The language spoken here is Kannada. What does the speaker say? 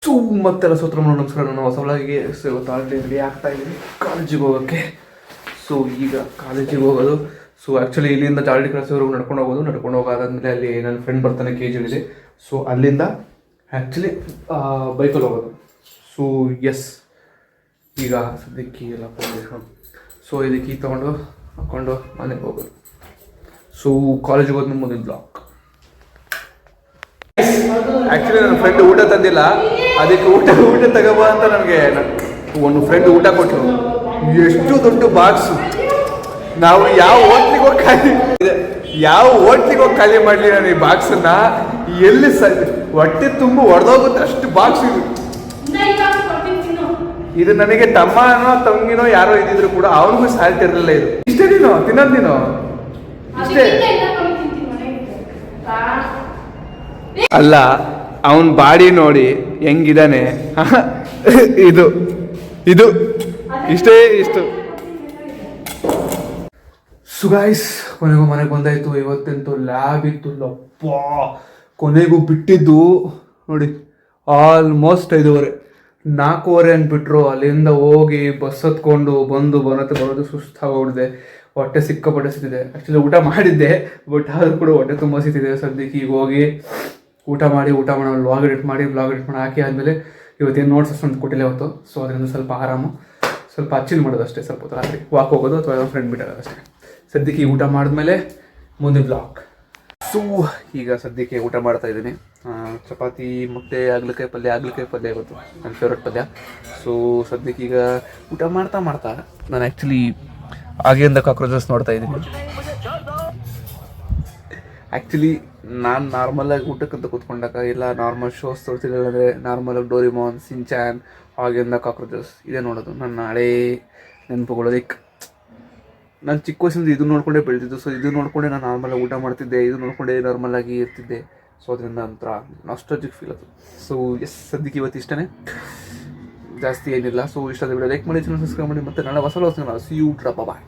ಸೂ ಮತ್ತೆಲ್ಲ ಸೂತ್ರ ಮಾಡೋ ನಮಸ್ಕಾರ. ನಾನು ಹೊಸ ಒಳಗೆ ರೆಡಿ ಆಗ್ತಾ ಇದ್ದೀನಿ ಕಾಲೇಜಿಗೆ ಹೋಗೋಕ್ಕೆ. ಸೊ ಈಗ ಕಾಲೇಜಿಗೆ ಹೋಗೋದು. ಸೊ ಆ್ಯಕ್ಚುಲಿ ಇಲ್ಲಿಂದ ಜಾಲ್ಡಿ ಕ್ರಾಸ್ವರೆಗೂ ನಡ್ಕೊಂಡು ಹೋಗೋದಾದ್ಮೇಲೆ ಅಲ್ಲಿ ನನ್ನ ಫ್ರೆಂಡ್ ಬರ್ತಾನೆ KGಹಳ್ಳಿಲಿ. ಸೊ ಅಲ್ಲಿಂದ ಆ್ಯಕ್ಚುಲಿ ಬೈಕಲ್ಲಿ ಹೋಗೋದು. ಸೊ ಎಸ್, ಈಗ ಸದ್ಯಕ್ಕೆ ಎಲ್ಲ ಪೊಸಿಷನ್. ಸೊ ಇದಕ್ಕೆ ಕೀ ತೊಗೊಂಡು ಹಾಕ್ಕೊಂಡು ಮನೆಗೆ ಹೋಗೋದು. ಸೊ ಕಾಲೇಜಿಗೆ ಹೋದ್ಮೇಲೆ ಮುಂದಿನ ಬ್ಲಾಕ್. ಆ್ಯಕ್ಚುಲಿ ನನ್ನ ಫ್ರೆಂಡ್ ಊಟ ತಂದಿಲ್ಲ, ಅದಕ್ಕೆ ಊಟ ತಗೋಬ ಅಂತ ನನಗೆ ಒಂದು ಫ್ರೆಂಡ್ ಊಟ ಕೊಟ್ಟರು. ಎಷ್ಟು ದೊಡ್ಡ ಬಾಕ್ಸು. ನಾವು ಯಾವ ಹೋಟ್ಲಿಗೆ ಹೋಗಿ ಖಾಲಿ ಮಾಡಲಿ ನಾನು ಈ ಬಾಕ್ಸನ್ನ. ಎಲ್ಲಿ ಹೊಟ್ಟೆ ತುಂಬ ಹೊಡೆದೋಗುತ್ತೆ ಅಷ್ಟು ಬಾಕ್ಸ್ ಇದು. ಇದು ನನಗೆ ತಮ್ಮನೋ ತಂಗಿನೋ ಯಾರೋ ಇದ್ದಿದ್ರು ಕೂಡ ಅವನಿಗೂ ಸಾಲ್ಟ್ ಇರಲಿಲ್ಲ. ಇದು ಇಷ್ಟೇ ತಿನ್ನೋದು ನೀನು ಇಷ್ಟೇ ಅಲ್ಲ, ಅವನ್ ಬಾಡಿ ನೋಡಿ ಹೆಂಗಿದಾನೆ. ಇದು ಇದು ಇಷ್ಟೇ ಇಷ್ಟು. ಸುಗಾಯ್ಸ್, ಕೊನೆಗೂ ಮನೆಗೆ ಬಂದಾಯ್ತು. ಇವತ್ತೆಂತೂ ಲ್ಯಾಬ್ ಇತ್ತು ಲಪ್ಪ. ಕೊನೆಗೂ ಬಿಟ್ಟಿದ್ದು ನೋಡಿ ಆಲ್ಮೋಸ್ಟ್ 5:30, 4:30 ಅಂದ್ಬಿಟ್ರು. ಅಲ್ಲಿಂದ ಹೋಗಿ ಬಸ್ ಹತ್ಕೊಂಡು ಬರೋದು ಸುಸ್ತಾಗೋಗ್ಬಿಡಿದೆ. ಹೊಟ್ಟೆ ಸಿಕ್ಕಾಪಟ್ಟೆ ಸಿಕ್ತಿದೆ. ಆ್ಯಕ್ಚುಲಿ ಊಟ ಮಾಡಿದ್ದೆ, ಬಟ್ ಆದರೂ ಕೂಡ ಹೊಟ್ಟೆ ತುಂಬ ಸಿಕ್ತಿದೆ. ಸದ್ಯಕ್ಕೆ ಈಗ ಹೋಗಿ ಊಟ ಮಾಡಿ ವ್ಲಾಗ್ ಎಡಿಟ್ ಮಾಡಿ ಹಾಕಿ ಆದಮೇಲೆ ಇವತ್ತೇನು ನೋಟ್ಸ್ ಅಷ್ಟೊಂದು ಕೊಟ್ಟಿಲ್ಲ ಇವತ್ತು. ಸೊ ಅದರಿಂದ ಸ್ವಲ್ಪ ಆರಾಮು, ಸ್ವಲ್ಪ ಚಿಲ್ ಮಾಡೋದು ಅಷ್ಟೇ. ಸ್ವಲ್ಪ ಹೊತ್ತು ರಾತ್ರಿ ವಾಕ್ ಹೋಗೋದು ಅಥವಾ ಫ್ರೆಂಡ್ ಬಿಟ್ಟೋದು ಅಷ್ಟೇ. ಸದ್ಯಕ್ಕೆ ಈ ಊಟ ಮಾಡಿದ್ಮೇಲೆ ಮುಂದೆ ಬ್ಲಾಗ್. ಸೊ ಈಗ ಸದ್ಯಕ್ಕೆ ಊಟ ಮಾಡ್ತಾ ಇದ್ದೀನಿ. ಚಪಾತಿ ಮತ್ತು ಹಾಗಲಕಾಯಿ ಪಲ್ಯ ಇವತ್ತು ನನ್ನ ಫೇವ್ರೆಟ್ ಪಲ್ಯ. ಸೊ ಸದ್ಯಕ್ಕೆ ಈಗ ಊಟ ಮಾಡ್ತಾ ನಾನು ಆ್ಯಕ್ಚುಲಿ ಆಗಿಂದ ಕಾಕ್ರೋಚಸ್ ನೋಡ್ತಾ ಇದ್ದೀನಿ. ಆ್ಯಕ್ಚುಲಿ ನಾನು ನಾರ್ಮಲಾಗಿ ಊಟಕ್ಕಂತ ಕೂತ್ಕೊಂಡಾಗ ಇಲ್ಲ ನಾರ್ಮಲ್ ಶೋಸ್ ತೋರಿಸಿಲ್ಲ ಅಂದರೆ ನಾರ್ಮಲಾಗಿ ಡೋರಿಮಾನ್, ಸಿಂಚಾನ್, ಆಗಿಂದ ಕಾಕ್ರೋಚಸ್ ಇದೇ ನೋಡೋದು. ನನ್ನ ಹಳೇ ನೆನಪುಗಳು. ಲೈಕ್ ನಾನು ಚಿಕ್ಕ ವಯಸ್ಸಿಂದ ಇದು ನೋಡ್ಕೊಂಡೇ ಬೆಳೆದಿದ್ದು. ಸೊ ಇದು ನೋಡ್ಕೊಂಡೆ ನಾನು ನಾರ್ಮಲಾಗಿ ಊಟ ಮಾಡ್ತಿದ್ದೆ, ಇದು ನೋಡ್ಕೊಂಡೇ ನಾರ್ಮಲಾಗಿ ಇರ್ತಿದ್ದೆ. ಸೊ ಅದರಿಂದ ಒಂಥರ ನಾಸ್ಟಾಲ್ಜಿಕ್ ಫೀಲ್ ಅದು. ಸೊ ಎಸ್, ಸದ್ಯಕ್ಕೆ ಇವತ್ತು ಇಷ್ಟೇ, ಜಾಸ್ತಿ ಏನಿಲ್ಲ. ಸೊ ಇಷ್ಟ ವಿಡಿಯೋ ಲೈಕ್ ಮಾಡಿ, ಚಾನಲ್ ಸಬ್ಸ್ಕ್ರೈಬ್ ಮಾಡಿ. ಮತ್ತು ನಾಳೆ ಹೊಸ ಸಿ ಯು ಡ್ರಾಪ್ ಬಾಯ್.